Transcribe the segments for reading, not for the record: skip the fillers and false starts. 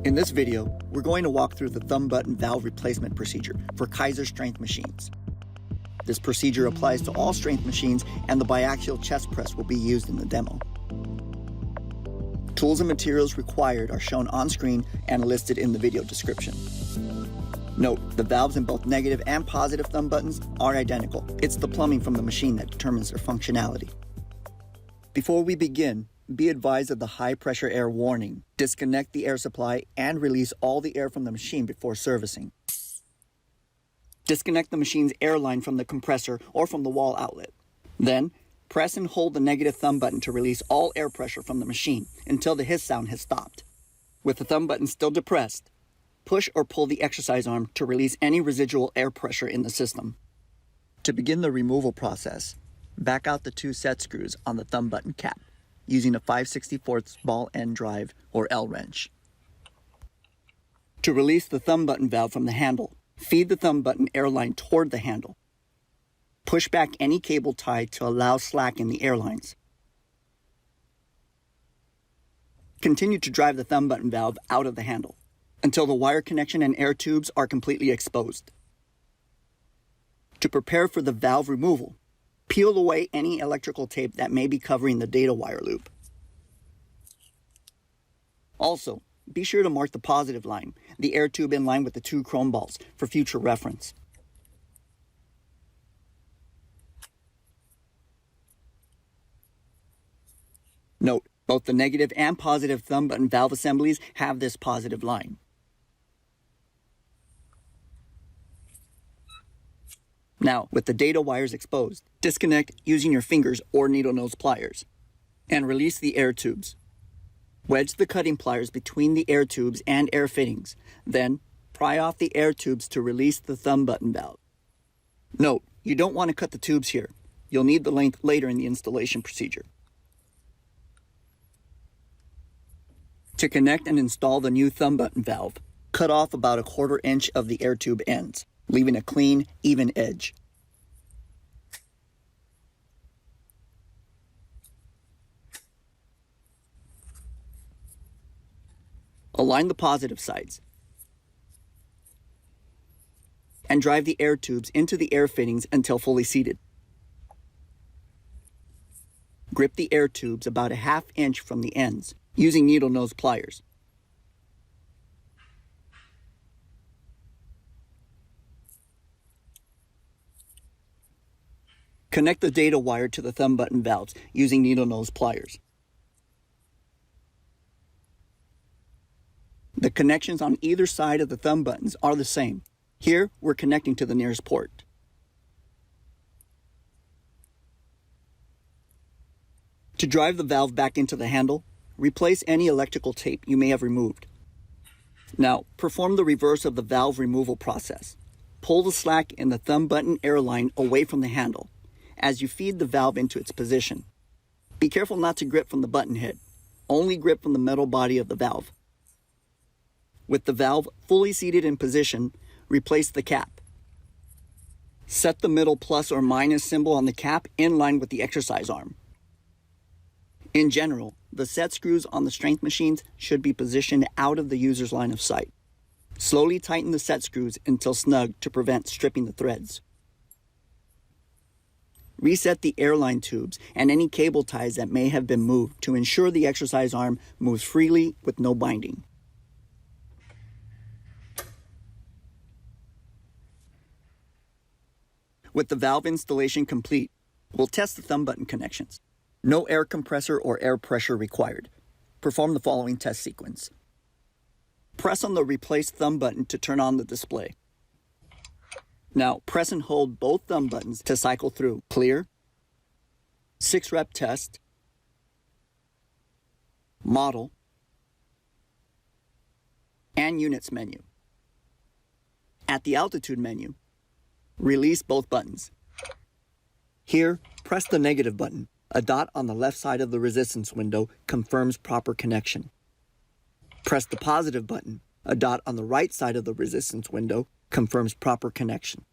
In this video, we're going to walk through the thumb button valve replacement procedure for Keiser Strength machines. This procedure applies to all strength machines, and the biaxial chest press will be used in the demo. Tools and materials required are shown on screen and listed in the video description. Note, the valves in both negative and positive thumb buttons are identical. It's the plumbing from the machine that determines their functionality. Before we begin, be advised of the high pressure air warning. Disconnect the air supply and release all the air from the machine before servicing. Disconnect the machine's air line from the compressor or from the wall outlet. Then, press and hold the negative thumb button to release all air pressure from the machine until the hiss sound has stopped. With the thumb button still depressed, push or pull the exercise arm to release any residual air pressure in the system. To begin the removal process, back out the two set screws on the thumb button cap using a 5/64 ball end drive or L wrench. To release the thumb button valve from the handle, feed the thumb button air line toward the handle. Push back any cable tie to allow slack in the air lines. Continue to drive the thumb button valve out of the handle until the wire connection and air tubes are completely exposed. To prepare for the valve removal, peel away any electrical tape that may be covering the data wire loop. Also, be sure to mark the positive line, the air tube in line with the two chrome balls, for future reference. Note, both the negative and positive thumb button valve assemblies have this positive line. Now, with the data wires exposed, disconnect using your fingers or needle nose pliers, and release the air tubes. Wedge the cutting pliers between the air tubes and air fittings, then pry off the air tubes to release the thumb button valve. Note, you don't want to cut the tubes here. You'll need the length later in the installation procedure. To connect and install the new thumb button valve, cut off about 1/4 inch of the air tube ends, leaving a clean, even edge. Align the positive sides and drive the air tubes into the air fittings until fully seated. Grip the air tubes about 1/2 inch from the ends using needle nose pliers. Connect the data wire to the thumb button valves using needle nose pliers. The connections on either side of the thumb buttons are the same. Here, we're connecting to the nearest port. To drive the valve back into the handle, replace any electrical tape you may have removed. Now, perform the reverse of the valve removal process. Pull the slack in the thumb button air line away from the handle as you feed the valve into its position. Be careful not to grip from the button head. Only grip from the metal body of the valve. With the valve fully seated in position, replace the cap. Set the middle plus or minus symbol on the cap in line with the exercise arm. In general, the set screws on the strength machines should be positioned out of the user's line of sight. Slowly tighten the set screws until snug to prevent stripping the threads. Reset the airline tubes and any cable ties that may have been moved to ensure the exercise arm moves freely with no binding. With the valve installation complete, we'll test the thumb button connections. No air compressor or air pressure required. Perform the following test sequence. Press on the replaced thumb button to turn on the display. Now, press and hold both thumb buttons to cycle through Clear, 6-rep test, Model, and Units menu. At the Altitude menu, release both buttons. Here, press the negative button. A dot on the left side of the resistance window confirms proper connection. Press the positive button. A dot on the right side of the resistance window confirms proper connection.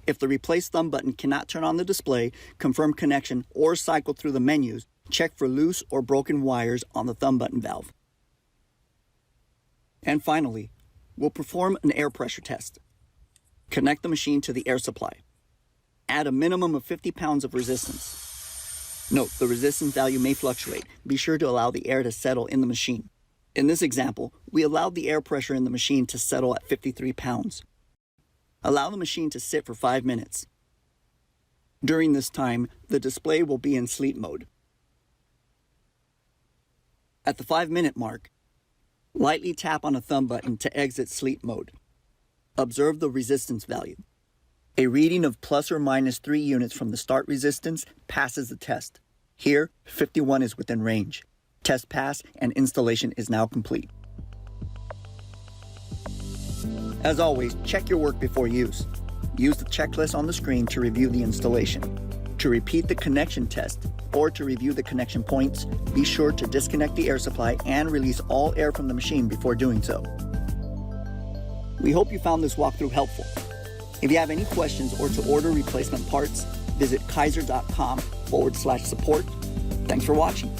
If the replace thumb button cannot turn on the display, confirm connection, or cycle through the menus, check for loose or broken wires on the thumb button valve. And finally, we'll perform an air pressure test. Connect the machine to the air supply. Add a minimum of 50 pounds of resistance. Note, the resistance value may fluctuate. Be sure to allow the air to settle in the machine. In this example, we allowed the air pressure in the machine to settle at 53 pounds. Allow the machine to sit for 5 minutes. During this time, the display will be in sleep mode. At the 5-minute mark, lightly tap on a thumb button to exit sleep mode. Observe the resistance value. A reading of plus or minus 3 units from the start resistance passes the test. Here, 51 is within range. Test pass and installation is now complete. As always, check your work before use. Use the checklist on the screen to review the installation. To repeat the connection test or to review the connection points, be sure to disconnect the air supply and release all air from the machine before doing so. We hope you found this walkthrough helpful. If you have any questions or to order replacement parts, visit keiser.com/support. Thanks for watching.